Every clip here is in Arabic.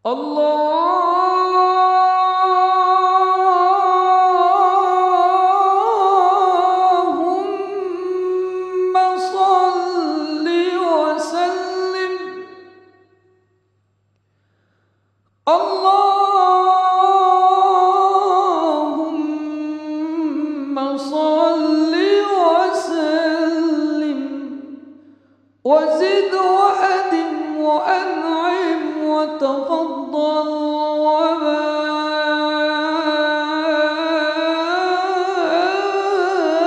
اللهم صل وسلم. اللهم صل وسلم وزد وأدم وأنعم وتفضل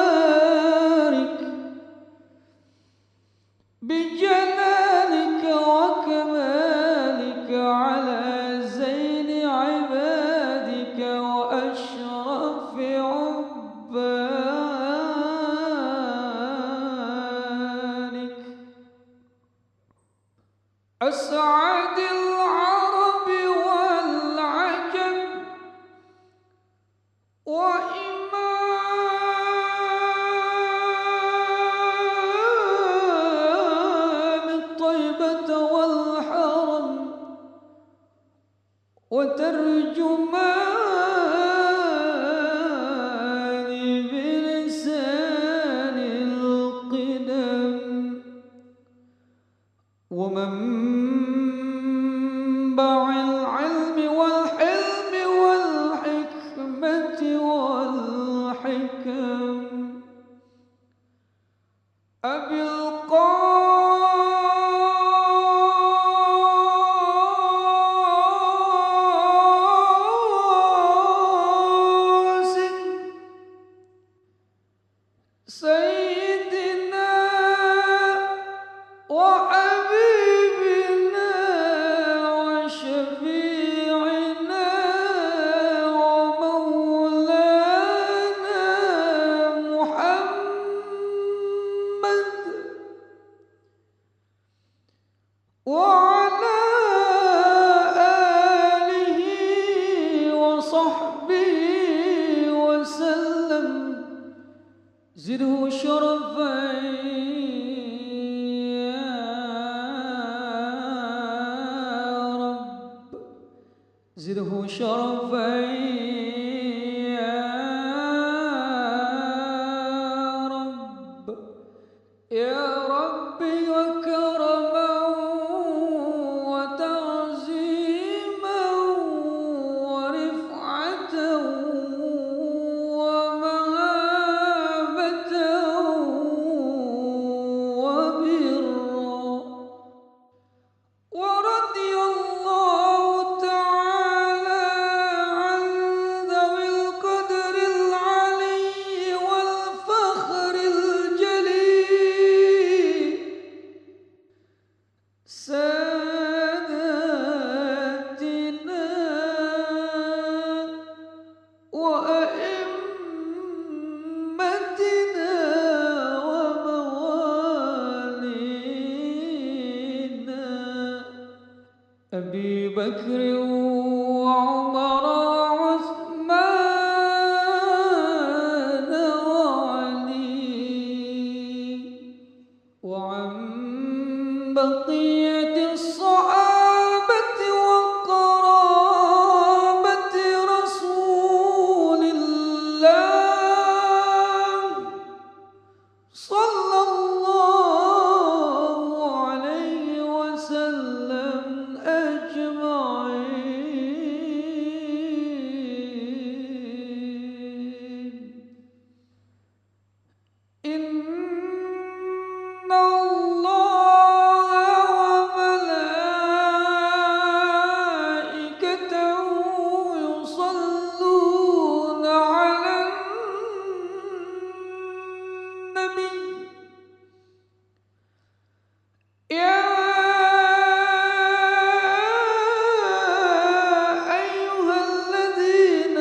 وبارك بجلالك وكمالك على زين عبادك وأشرف عبادك، أسعد العرب والعجم وإمام الطيبة والحرم وترجمان بلسان القدم ومنبع العلم والحلم والحكمة والحكم، أبي القاسم سيدنا وحبيبنا وشفيعنا ومولانا محمد وعلى آله وصحبه وسلم، زده شرفا يا رب، زده شرفا يا رب، يا ربي، وكرما وتعظيما ورفعة ومهابة وبرا. ورضي الله تعالى عن ذوي القدر العلي والفخر الجليل، ساداتنا وأئمتنا وموالينا أبي بكر وعمر وعثمان وعلي، وعن بقية الصحابة وقرابة رسول الله صلى الله عليه وسلم أجمعين. إن الله وملائكته يصلون على النبي، يا أيها الذين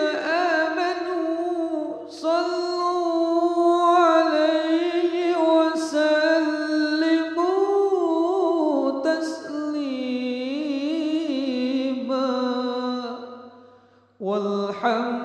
آمنوا صلوا عليه وسلموا تسليما، والحمد